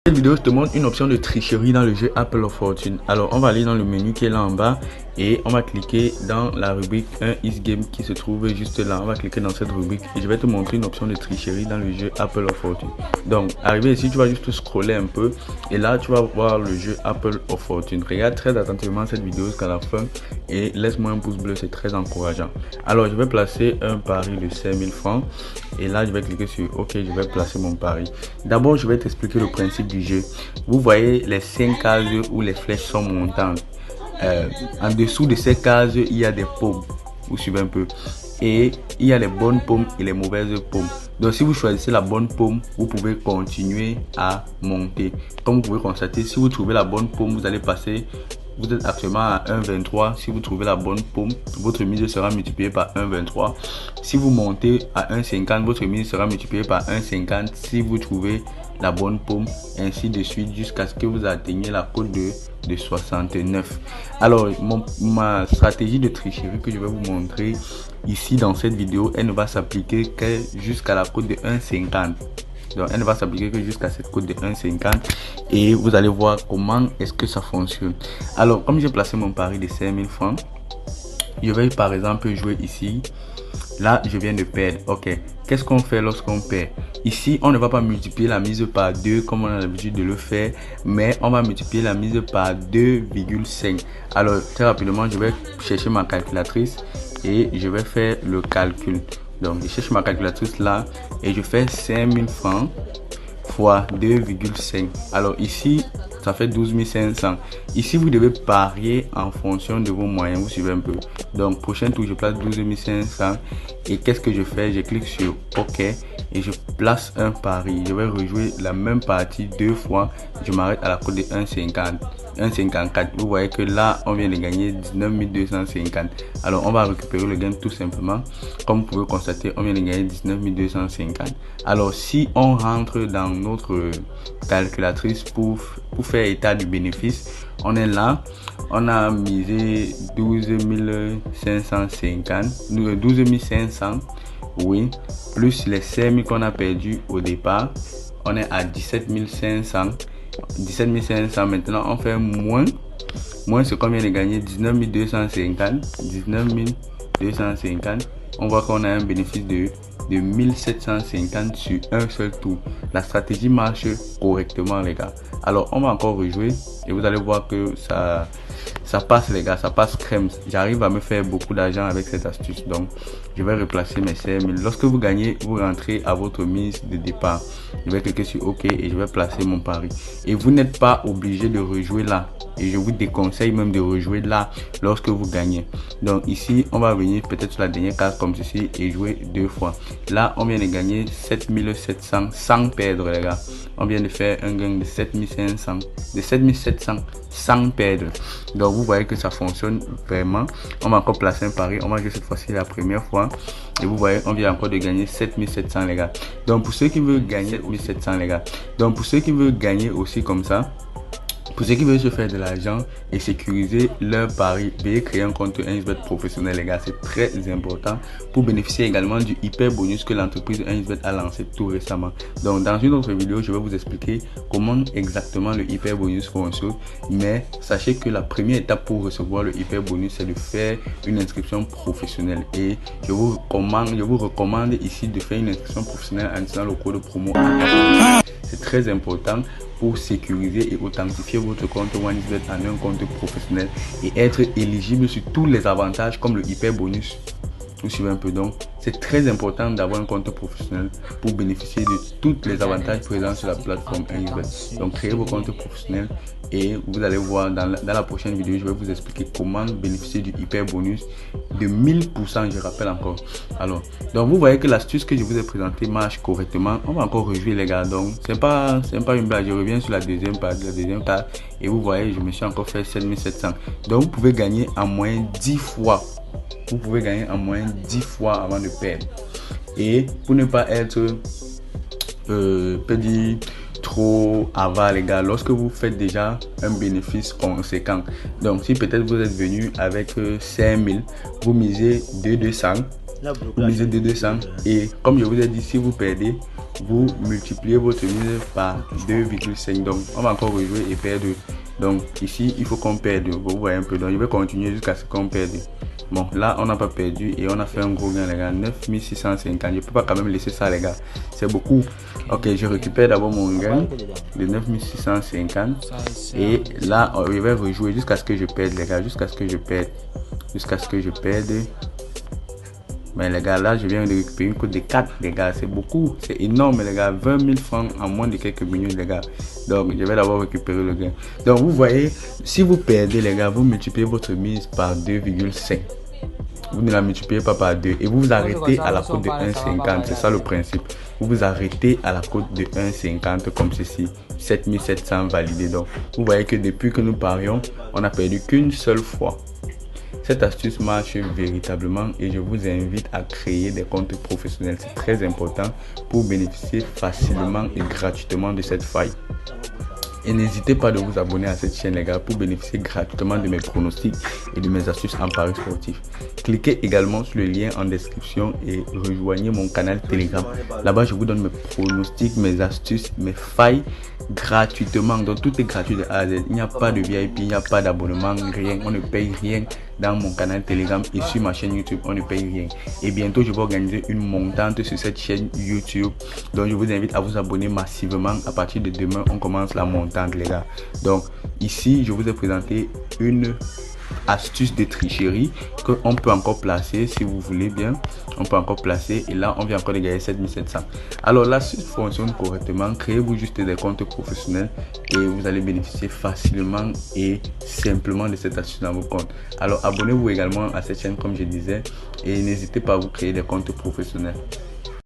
Cette vidéo, je te montre une option de tricherie dans le jeu Apple of Fortune. Alors, on va aller dans le menu qui est là en bas et on va cliquer dans la rubrique 1 is game qui se trouve juste là. On va cliquer dans cette rubrique et je vais te montrer une option de tricherie dans le jeu Apple of Fortune. Donc, arrivé ici, tu vas juste scroller un peu et là, tu vas voir le jeu Apple of Fortune. Regarde très attentivement cette vidéo jusqu'à la fin et laisse-moi un pouce bleu, c'est très encourageant. Alors, je vais placer un pari de 5000 francs et là, je vais cliquer sur OK, je vais placer mon pari. D'abord, je vais t'expliquer le principe du jeu. Vous voyez les 5 cases où les flèches sont montantes. En dessous de ces cases, il y a des paumes. Vous suivez un peu. Et il y a les bonnes paumes et les mauvaises paumes. Donc si vous choisissez la bonne paume, vous pouvez continuer à monter. Comme vous pouvez constater, si vous trouvez la bonne paume, vous allez passer. Vous êtes actuellement à 1,23. Si vous trouvez la bonne paume, votre mise sera multipliée par 1,23. Si vous montez à 1,50, votre mise sera multipliée par 1,50. Si vous trouvez la bonne paume, ainsi de suite jusqu'à ce que vous atteigniez la cote de 69. Alors, ma stratégie de tricherie que je vais vous montrer ici dans cette vidéo, elle ne va s'appliquer que jusqu'à la cote de 1,50. Donc elle ne va s'appliquer que jusqu'à cette cote de 1,50 et vous allez voir comment est-ce que ça fonctionne. Alors comme j'ai placé mon pari de 5000 francs, je vais par exemple jouer ici. Là je viens de perdre. Ok, qu'est-ce qu'on fait lorsqu'on perd? Ici on ne va pas multiplier la mise par 2 comme on a l'habitude de le faire, mais on va multiplier la mise par 2,5. Alors très rapidement je vais chercher ma calculatrice et je vais faire le calcul. Donc je cherche ma calculatrice là et je fais 5000 francs fois 2,5. Alors ici ça fait 12 500. Ici vous devez parier en fonction de vos moyens. Vous suivez un peu. Donc prochain tour je place 12 500 et qu'est-ce que je fais? Je clique sur OK et je place un pari. Je vais rejouer la même partie deux fois. Je m'arrête à la cote de 1,50. 1,54. Vous voyez que là on vient de gagner 19 250. Alors on va récupérer le gain tout simplement. Comme vous pouvez constater, on vient de gagner 19 250. Alors si on rentre dans notre calculatrice pour faire état du bénéfice, on est là, on a misé 12 550, 12 500, oui, plus les 5000 qu'on a perdu au départ, on est à 17 500. 17 500. Maintenant on fait moins ce qu'on vient de gagner, 19 250. 19 250. On voit qu'on a un bénéfice de 1750 sur un seul tour. La stratégie marche correctement les gars. Alors on va encore rejouer et vous allez voir que ça passe les gars, ça passe crème. J'arrive à me faire beaucoup d'argent avec cette astuce. Donc je vais replacer mes 5000. Lorsque vous gagnez, vous rentrez à votre mise de départ. Je vais cliquer sur OK et je vais placer mon pari. Et vous n'êtes pas obligé de rejouer là. Et je vous déconseille même de rejouer là lorsque vous gagnez. Donc ici, on va venir peut-être sur la dernière case comme ceci et jouer deux fois. Là, on vient de gagner 7700 sans perdre les gars. On vient de faire un gain de 7500, de 7700 sans perdre. Donc vous voyez que ça fonctionne vraiment. On va encore placer un pari. On va jouer cette fois-ci la première fois. Et vous voyez, on vient encore de gagner 7700 les gars. Donc pour ceux qui veulent gagner 7700 les gars. Donc pour ceux qui veulent gagner aussi comme ça, pour ceux qui veulent se faire de l'argent et sécuriser leur pari, veuillez créer un compte 1xBet professionnel les gars, c'est très important pour bénéficier également du hyper bonus que l'entreprise 1xBet a lancé tout récemment. Donc dans une autre vidéo, je vais vous expliquer comment exactement le hyper bonus fonctionne, mais sachez que la première étape pour recevoir le hyper bonus, c'est de faire une inscription professionnelle et je vous recommande ici de faire une inscription professionnelle en utilisant le code promo. C'est très important pour sécuriser et authentifier votre compte 1xBet en un compte professionnel et être éligible sur tous les avantages comme le hyper bonus. Vous suivez un peu, donc c'est très important d'avoir un compte professionnel pour bénéficier de tous les avantages présents sur la plateforme 1xBet. Donc créez vos comptes professionnels et vous allez voir dans la prochaine vidéo, je vais vous expliquer comment bénéficier du hyper bonus de 1000%, je rappelle encore. Alors, donc vous voyez que l'astuce que je vous ai présentée marche correctement. On va encore rejouer les gars, donc c'est pas une blague. Je reviens sur la deuxième partie, et vous voyez, je me suis encore fait 7700. Donc vous pouvez gagner en moyenne 10 fois. Vous pouvez gagner en moyenne 10 fois avant de perdre. Et pour ne pas être trop avare les gars, lorsque vous faites déjà un bénéfice conséquent, donc si peut-être vous êtes venu avec 5000, vous misez 2200, vous misez 2200 et comme je vous ai dit, si vous perdez, vous multipliez votre mise par 2,5. Donc on va encore rejouer et perdre. Donc ici il faut qu'on perde, vous voyez un peu. Donc je vais continuer jusqu'à ce qu'on perde. Bon, là on n'a pas perdu et on a fait un gros gain les gars, 9650. Je peux pas quand même laisser ça les gars, c'est beaucoup. Ok, je récupère d'abord mon gain de 9650 et là je vais rejouer jusqu'à ce que je perde les gars, jusqu'à ce que je perde. Mais les gars, là je viens de récupérer une cote de 4 les gars, c'est beaucoup, c'est énorme les gars, 20 000 francs en moins de quelques minutes les gars. Donc je vais d'abord récupérer le gain. Donc vous voyez, si vous perdez les gars, vous multipliez votre mise par 2,5. Vous ne la multipliez pas par 2 et vous vous arrêtez à la cote de 1,50. C'est ça le principe. Vous vous arrêtez à la cote de 1,50 comme ceci. 7700 validé. Donc vous voyez que depuis que nous parions, on n'a perdu qu'une seule fois. Cette astuce marche véritablement et je vous invite à créer des comptes professionnels. C'est très important pour bénéficier facilement et gratuitement de cette faille. Et n'hésitez pas de vous abonner à cette chaîne les gars pour bénéficier gratuitement de mes pronostics et de mes astuces en paris sportif. Cliquez également sur le lien en description et rejoignez mon canal Telegram. Là-bas je vous donne mes pronostics, mes astuces, mes failles gratuitement. Donc tout est gratuit de A à Z. Il n'y a pas de VIP, il n'y a pas d'abonnement, rien. On ne paye rien dans mon canal Telegram et sur ma chaîne YouTube, on ne paye rien. Et bientôt je vais organiser une montante sur cette chaîne YouTube. Donc je vous invite à vous abonner massivement. À partir de demain, on commence la montante les gars. Donc ici, je vous ai présenté une astuce de tricherie que on peut encore placer si vous voulez bien. On peut encore placer et là on vient encore de gagner 7700. Alors l'astuce fonctionne correctement. Créez-vous juste des comptes professionnels et vous allez bénéficier facilement et simplement de cette astuce dans vos comptes. Alors abonnez-vous également à cette chaîne comme je disais et n'hésitez pas à vous créer des comptes professionnels.